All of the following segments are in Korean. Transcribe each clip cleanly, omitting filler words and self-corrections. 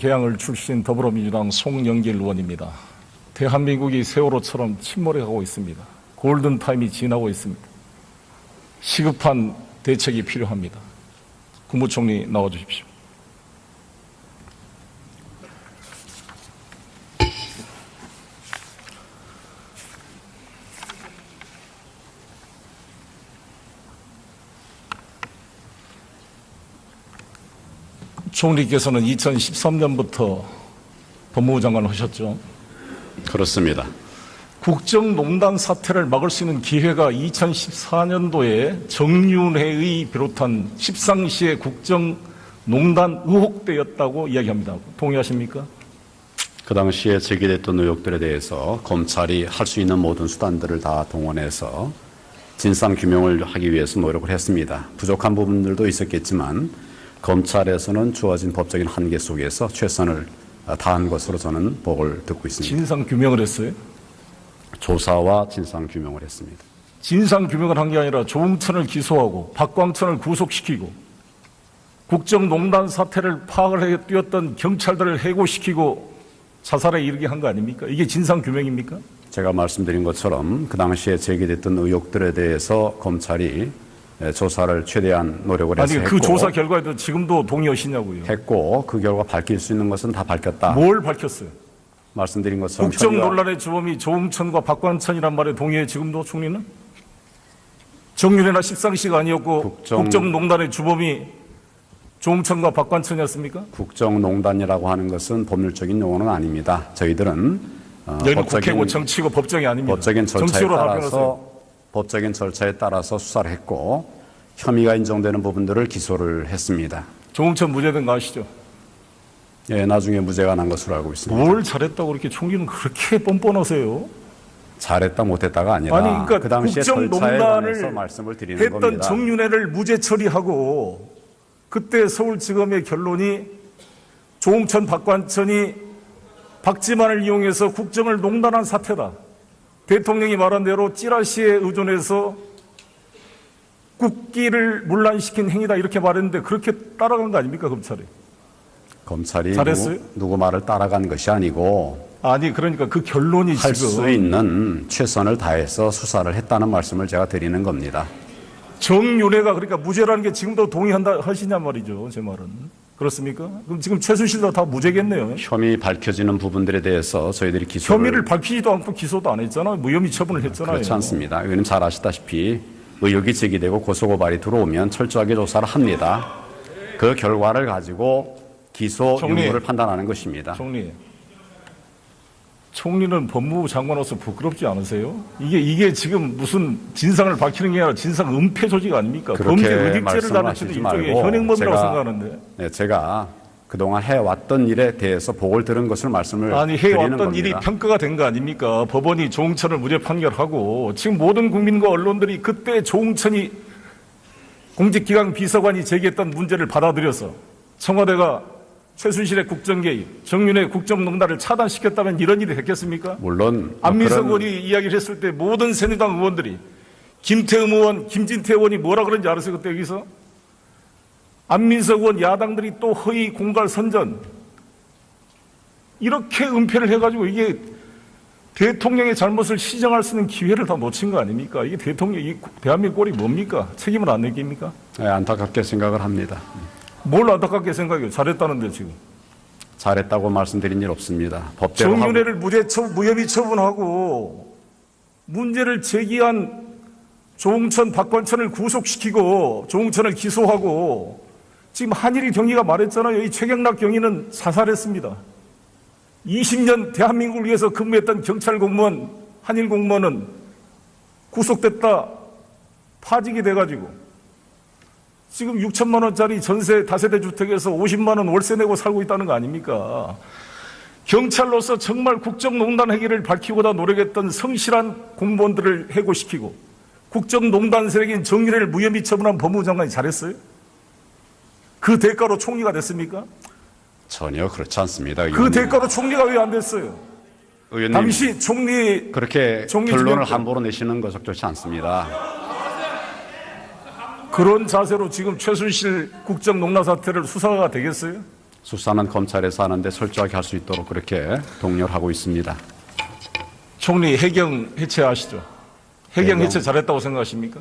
개항을 출신 더불어민주당 송영길 의원입니다. 대한민국이 세월호처럼 침몰해가고 있습니다. 골든타임이 지나고 있습니다. 시급한 대책이 필요합니다. 국무총리 나와주십시오. 총리께서는 2013년부터 법무부 장관을 하셨죠. 그렇습니다. 국정농단 사태를 막을 수 있는 기회가 2014년도에 정윤회의 비롯한 십상시의 국정농단 의혹 때였다고 이야기합니다. 동의하십니까? 그 당시에 제기됐던 의혹들에 대해서 검찰이 할 수 있는 모든 수단들을 다 동원해서 진상규명을 하기 위해서 노력을 했습니다. 부족한 부분들도 있었겠지만 검찰에서는 주어진 법적인 한계 속에서 최선을 다한 것으로 저는 보고를 듣고 있습니다. 진상규명을 했어요? 조사와 진상규명을 했습니다. 진상규명을 한 게 아니라 조응천을 기소하고 박광천을 구속시키고 국정농단 사태를 파악을 해 뛰었던 경찰들을 해고시키고 자살에 이르게 한 거 아닙니까? 이게 진상규명입니까? 제가 말씀드린 것처럼 그 당시에 제기됐던 의혹들에 대해서 검찰이 조사를 최대한 노력을 해서 아니, 그 조사 결과에도 지금도 동의하시냐고요. 했고 그 결과 밝힐 수 있는 것은 다 밝혔다. 뭘 밝혔어요? 말씀드린 것처럼 국정 논란의 주범이 조응천과 박광천이란 말에 동의해 지금도 총리는? 정윤회나 십상시가 아니었고 국정농단의 주범이 조응천과 박광천이었습니까? 국정농단이라고 하는 것은 법률적인 용어는 아닙니다. 저희들은 여기는 국회고 정치고 법정이 아닙니다. 법적인 절차에 따라서 수사를 했고 혐의가 인정되는 부분들을 기소를 했습니다. 조응천 무죄된 거 아시죠? 예, 나중에 무죄가 난 것으로 알고 있습니다. 뭘 잘했다고 그렇게 총리는 그렇게 뻔뻔하세요? 잘했다 못했다가 아니라 아니, 그러니까 그 당시에 절차에 관해서 국정농단을 말씀을 드리는 했던 겁니다. 정윤회를 무죄 처리하고 그때 서울지검의 결론이 조응천, 박광천이 박지만을 이용해서 국정을 농단한 사태다. 대통령이 말한 대로 찌라시에 의존해서 국기를 문란시킨 행위다 이렇게 말했는데 그렇게 따라간 거 아닙니까, 검찰이? 검찰이 잘했어요? 누구 말을 따라간 것이 아니고 아니, 그러니까 그 결론이 할 지금 수 있는 최선을 다해서 수사를 했다는 말씀을 제가 드리는 겁니다. 정윤회가 그러니까 무죄라는 게 지금도 동의한다 하시냐 말이죠, 제 말은. 그렇습니까? 그럼 지금 최순실도 다 무죄겠네요. 혐의 밝혀지는 부분들에 대해서 저희들이 기소를 혐의를 밝히지도 않고 기소도 안 했잖아요. 무혐의 처분을 했잖아요. 그렇지 않습니다. 의원님 잘 아시다시피 의혹이 제기되고 고소고발이 들어오면 철저하게 조사를 합니다. 그 결과를 가지고 기소 유무를 판단하는 것입니다. 총리는 법무부 장관으로서 부끄럽지 않으세요? 이게 지금 무슨 진상을 밝히는 게 아니라 진상 은폐 조직 아닙니까? 범죄 의식죄를 다루치는 일종의 현행범이라고 생각하는데. 네, 제가 그동안 해왔던 일에 대해서 보고를 들은 것을 말씀을 아니, 드리는 해왔던 겁니다. 일이 평가가 된 거 아닙니까? 법원이 조응천을 무죄 판결하고 지금 모든 국민과 언론들이 그때 조응천이 공직기강 비서관이 제기했던 문제를 받아들여서 청와대가 최순실의 국정개입, 정윤회 국정농단을 차단시켰다면 이런 일이 됐겠습니까? 물론 안민석 의원이 이야기를 했을 때 모든 새누리당 의원들이 김태흠 의원, 김진태 의원이 뭐라 그런지 알았어요? 그때 여기서? 안민석 의원 야당들이 또 허위 공갈 선전 이렇게 은폐를 해가지고 이게 대통령의 잘못을 시정할 수 있는 기회를 다 놓친 거 아닙니까? 이게 이 대한민국 꼴이 뭡니까? 책임을 안 느낍니까? 네, 안타깝게 생각을 합니다. 뭘 안타깝게 생각해요? 잘했다는데 지금. 잘했다고 말씀드린 일 없습니다. 법대로 정윤회를 무혐의 처분하고 문제를 제기한 조응천, 박광천을 구속시키고 조응천을 기소하고 지금 한일 경위가 말했잖아요. 이 최경락 경위는 사살했습니다. 20년 대한민국을 위해서 근무했던 경찰 공무원, 한일 공무원은 구속됐다 파직이 돼가지고 지금 6천만 원짜리 전세 다세대 주택에서 50만 원 월세 내고 살고 있다는 거 아닙니까? 경찰로서 정말 국정농단 행위를 밝히고자 노력했던 성실한 공무원들을 해고시키고 국정농단 세력인 정윤회를 무혐의 처분한 법무부 장관이 잘했어요? 그 대가로 총리가 됐습니까? 전혀 그렇지 않습니다. 그 의원님. 대가로 총리가 왜 안 됐어요? 의원님, 당시 총리 그렇게 결론을 함부로 내시는 것 적절치 않습니다. 그런 자세로 지금 최순실 국정농단 사태를 수사가 되겠어요? 수사는 검찰에서 하는데 철저하게 할 수 있도록 그렇게 독려를 하고 있습니다. 총리 해경 해체하시죠. 해경 해경. 해체 잘했다고 생각하십니까?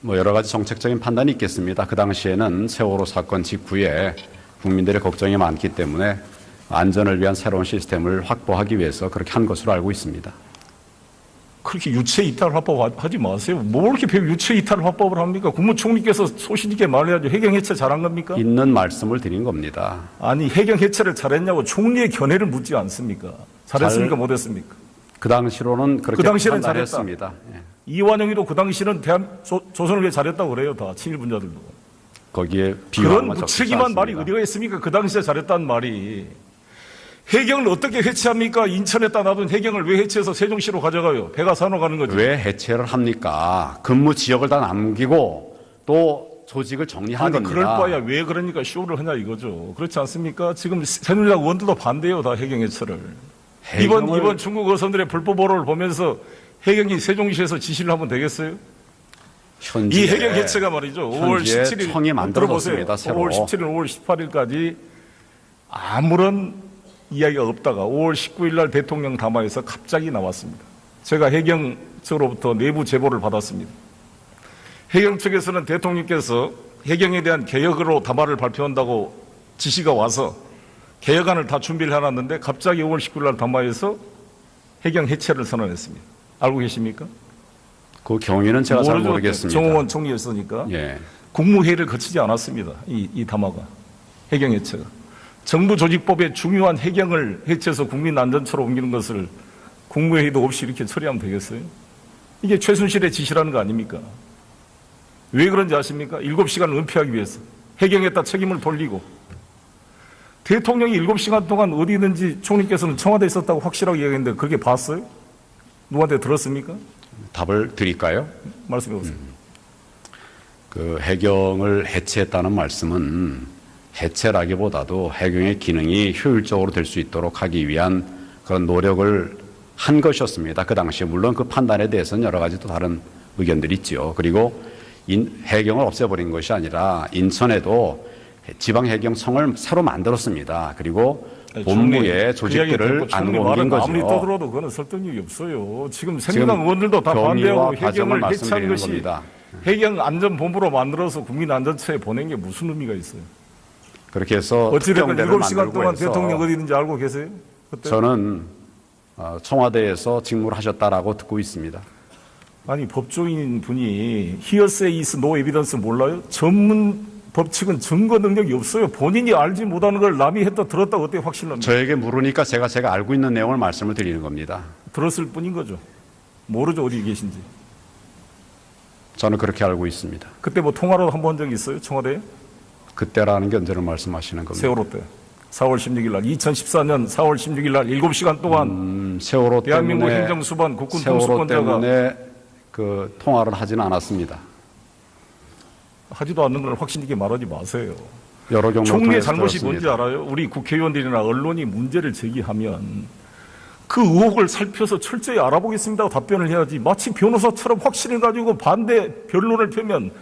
뭐 여러 가지 정책적인 판단이 있겠습니다. 그 당시에는 세월호 사건 직후에 국민들의 걱정이 많기 때문에 안전을 위한 새로운 시스템을 확보하기 위해서 그렇게 한 것으로 알고 있습니다. 그렇게 유체 이탈 화법하지 마세요. 뭐 이렇게 유체 이탈 화법을 합니까? 국무총리께서 소신 있게 말해야죠. 해경 해체 잘한 겁니까? 있는 말씀을 드린 겁니다. 아니 해경 해체를 잘했냐고 총리의 견해를 묻지 않습니까? 잘했습니까? 못했습니까? 그 당시로는 그렇게 그 당시에는 판단했습니다. 예. 이완영이도 그 당시는 조선을 위해 잘했다고 그래요. 다 친일분자들도. 거기에 그런 비유하면 무책임한 말이 어디가 있습니까? 그 당시에 잘했다는 말이. 해경을 어떻게 해체합니까? 인천에다 놔둔 해경을 왜 해체해서 세종시로 가져가요? 배가 산으로 가는 거죠. 왜 해체를 합니까? 근무 지역을 다 남기고 또 조직을 정리한 아니 겁니다. 그럴 바야 왜 그러니까 쇼를 하냐 이거죠. 그렇지 않습니까? 지금 새누리당 의원들도 반대해요. 다 해경 해체를. 이번 중국 어선들의 불법 오로를 보면서 해경이 세종시에서 지시를 하면 되겠어요? 현재 이 해경 해체가 말이죠. 5월 17일 청이 만들어졌습니다. 5월 17일, 5월 18일까지 아무런 이야기가 없다가 5월 19일 날 대통령 담화에서 갑자기 나왔습니다. 제가 해경 측으로부터 내부 제보를 받았습니다. 해경 측에서는 대통령께서 해경에 대한 개혁으로 담화를 발표한다고 지시가 와서 개혁안을 다 준비를 해놨는데 갑자기 5월 19일 날 담화에서 해경 해체를 선언했습니다. 알고 계십니까? 그 경위는 제가 잘 모르죠. 모르겠습니다. 정홍원 총리였으니까. 예. 국무회의를 거치지 않았습니다. 이 담화가. 해경 해체가. 정부 조직법의 중요한 해경을 해체해서 국민 안전처로 옮기는 것을 국무회의도 없이 이렇게 처리하면 되겠어요? 이게 최순실의 지시라는 거 아닙니까? 왜 그런지 아십니까? 7시간 은폐하기 위해서. 해경에다 책임을 돌리고. 대통령이 7시간 동안 어디 있는지 총리께서는 청와대에 있었다고 확실하게 얘기했는데 그렇게 봤어요? 누구한테 들었습니까? 답을 드릴까요? 말씀해 보세요. 그 해경을 해체했다는 말씀은 해체라기보다도 해경의 기능이 효율적으로 될 수 있도록 하기 위한 그런 노력을 한 것이었습니다. 그 당시에 물론 그 판단에 대해서는 여러 가지 또 다른 의견들이 있죠. 그리고 해경을 없애버린 것이 아니라 인천에도 지방해경청을 새로 만들었습니다. 그리고 본부에 조직들을 안 옮긴 거죠. 아무리 떠들어도 그거는 설득력이 없어요. 지금 새누리당 의원들도 다 반대하고 해경을 해체한 것이 겁니다. 해경 안전본부로 만들어서 국민안전처에 보낸 게 무슨 의미가 있어요? 그렇게 해서 어찌됐든 특경대를 7시간 만들고 동안 해서 대통령 어디 있는지 알고 계세요? 그때? 저는 청와대에서 직무를 하셨다라고 듣고 있습니다. 아니 법조인 분이 hearsay is no evidence 몰라요? 전문 법칙은 증거 능력이 없어요. 본인이 알지 못하는 걸 남이 했다 들었다 어떻게 확신합니까? 저에게 물으니까 제가 알고 있는 내용을 말씀을 드리는 겁니다. 들었을 뿐인 거죠. 모르죠 어디 계신지. 저는 그렇게 알고 있습니다. 그때 뭐 통화로 한 번 적 있어요? 청와대에? 그때라는 게 언제를 말씀하시는 겁니다. 세월호 때. 4월 16일 날 2014년 4월 16일 날 7시간 동안 세월호 대한민국 때문에 행정수반 국군 세월호 통수권자가 때문에 그 통화를 하지는 않았습니다. 하지도 않는 걸 확신 있게 말하지 마세요. 여러 경우를 총리의 통해서 잘못이 들었습니다. 뭔지 알아요? 우리 국회의원들이나 언론이 문제를 제기하면 그 의혹을 살펴서 철저히 알아보겠습니다 하고 답변을 해야지 마치 변호사처럼 확신을 가지고 반대 변론을 펴면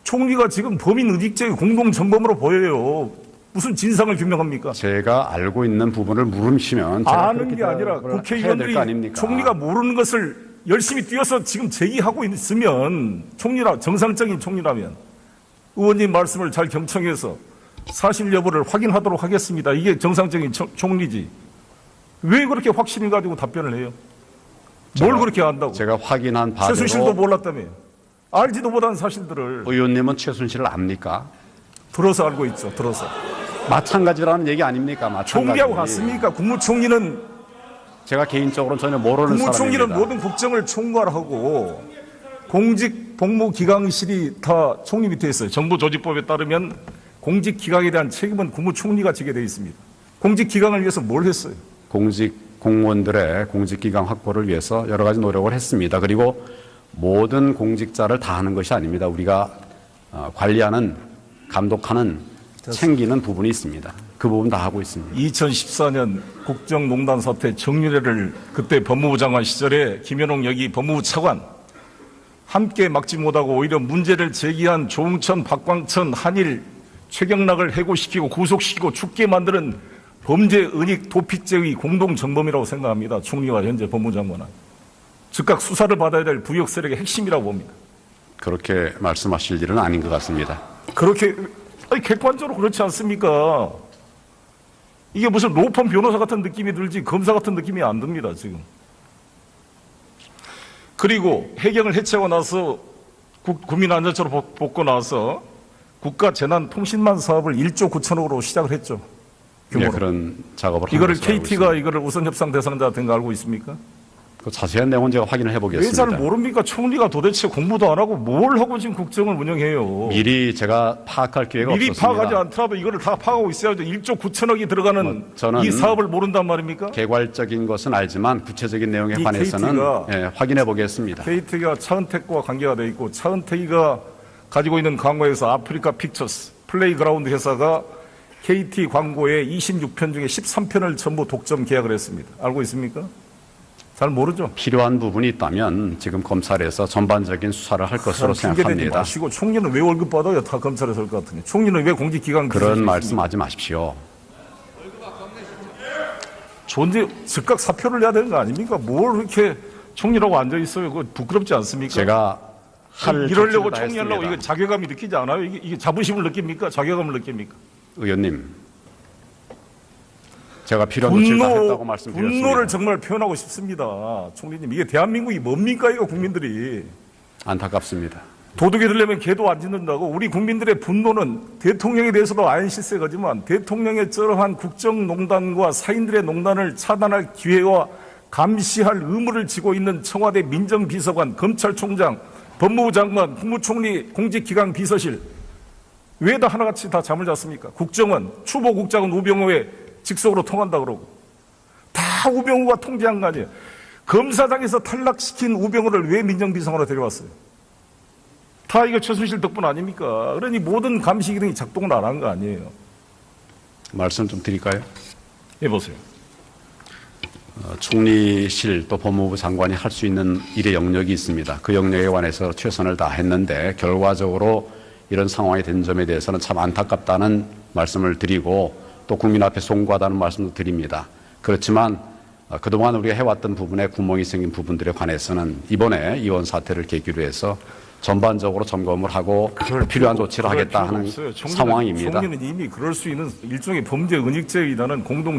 총리가 지금 범인 의직죄의 공동정범으로 보여요. 무슨 진상을 규명합니까? 제가 알고 있는 부분을 물으시면 제가 아는 그렇게 게 아니라 대답을 해야 국회의원들이 될거 아닙니까? 총리가 모르는 것을 열심히 뛰어서 지금 제기하고 있으면 정상적인 총리라면 의원님 말씀을 잘 경청해서 사실 여부를 확인하도록 하겠습니다. 이게 정상적인 총리지. 왜 그렇게 확신을 가지고 답변을 해요? 뭘 그렇게 안다고? 제가 확인한 바대로 최순실도 몰랐다며. 알지도 못한 사실들을 의원님은 최순실을 압니까? 들어서 알고 있죠. 들어서. 마찬가지라는 얘기 아닙니까? 마찬가지. 총리하고 같습니까? 국무총리는 제가 개인적으로는 전혀 모르는 국무총리는 사람입니다. 모든 국정을 총괄하고 공직 복무기강실이 다 총리 밑에 있어요. 정부 조직법에 따르면 공직기강에 대한 책임은 국무총리가 지게 되어 있습니다. 공직기강을 위해서 뭘 했어요? 공무원들의 공직기강 확보를 위해서 여러 가지 노력을 했습니다. 그리고 모든 공직자를 다 하는 것이 아닙니다. 우리가 관리하는, 감독하는, 챙기는 부분이 있습니다. 그 부분 다 하고 있습니다. 2014년 국정농단 사태 정유래를 그때 법무부 장관 시절에 김현홍 여기 법무부 차관 함께 막지 못하고 오히려 문제를 제기한 조응천, 박광천, 한일 최경락을 해고시키고 구속시키고 죽게 만드는 범죄 은닉 도피죄의 공동정범이라고 생각합니다. 총리와 현재 법무장관은. 즉각 수사를 받아야 될 부역 세력의 핵심이라고 봅니다. 그렇게 말씀하실 일은 아닌 것 같습니다. 그렇게 객관적으로 그렇지 않습니까? 이게 무슨 로펌 변호사 같은 느낌이 들지 검사 같은 느낌이 안 듭니다, 지금. 그리고 해경을 해체하고 나서 국민안전처로 뽑고 나서 국가재난통신망 사업을 1조 9천억으로 시작을 했죠. 네, 규모로. 그런 작업을 한 이거를 것으로 알고 KT가 있습니다. 이거를 우선 협상 대상자 된 거 알고 있습니까? 그 자세한 내용은 제가 확인을 왜 해보겠습니다. 잘 모릅니까? 총리가 도대체 공부도 안 하고 뭘 하고 지금 국정을 운영해요? 미리 제가 파악할 기회가 미리 없었습니다. 파악하지 않더라도 이거를 다 파악하고 있어야죠. 1조 9천억이 들어가는 저는 이 사업을 모른단 말입니까? 개괄적인 것은 알지만 구체적인 내용에 이 관해서는 KT가 예, 확인해 보겠습니다. KT가 차은택과 관계가 돼 있고 차은택이가 가지고 있는 광고에서 아프리카 픽처스 플레이그라운드 회사가 KT 광고의 26편 중에 13편을 전부 독점 계약을 했습니다. 알고 있습니까? 잘 모르죠. 필요한 부분이 있다면 지금 검찰에서 전반적인 수사를 할 것으로 핑계대지 생각합니다. 마시고 총리는 왜 월급 받아요? 다 검찰에서 할 것 같으니. 총리는 왜 공직기관 그런 말씀하지 마십시오. 존재 즉각 사표를 내야 되는 거 아닙니까? 뭘 이렇게 총리라고 앉아 있어요? 그거 부끄럽지 않습니까? 제가 할 이러려고 조치를 다 총리하려고 했습니다. 이거 자괴감이 느끼지 않아요? 이게 자부심을 느낍니까? 자괴감을 느낍니까? 의원님, 제가 필요한 조치를 다 했다고 말씀드렸습니다. 분노를 정말 표현하고 싶습니다. 총리님, 이게 대한민국이 뭡니까? 이거 국민들이. 안타깝습니다. 도둑이 되려면 개도 안 짖는다고. 우리 국민들의 분노는 대통령에 대해서도 아연실세가지만 대통령의 저러한 국정농단과 사인들의 농단을 차단할 기회와 감시할 의무를 지고 있는 청와대 민정비서관, 검찰총장, 법무부 장관, 국무총리, 공직기강 비서실 왜 다 하나같이 다 잠을 잤습니까? 국정원, 추보국장은 우병우의 직속으로 통한다 그러고 다 우병우가 통제한 거 아니에요. 검사장에서 탈락시킨 우병우를 왜 민정비서관으로 데려왔어요? 다 이거 최순실 덕분 아닙니까? 그러니 모든 감시 기능이 작동을 안 한 거 아니에요. 말씀 좀 드릴까요? 해보세요. 총리실 또 법무부 장관이 할 수 있는 일의 영역이 있습니다. 그 영역에 관해서 최선을 다했는데 결과적으로 이런 상황이 된 점에 대해서는 참 안타깝다는 말씀을 드리고 또 국민 앞에 송구하다는 말씀도 드립니다. 그렇지만 그동안 우리가 해왔던 부분에 구멍이 생긴 부분들에 관해서는 이번에 이원 사태를 계기로 해서 전반적으로 점검을 하고 필요한 조치를 하겠다 하는 상황입니다. 총리는 이미 그럴 수 있는 일종의 범죄 은닉죄에 의한 공동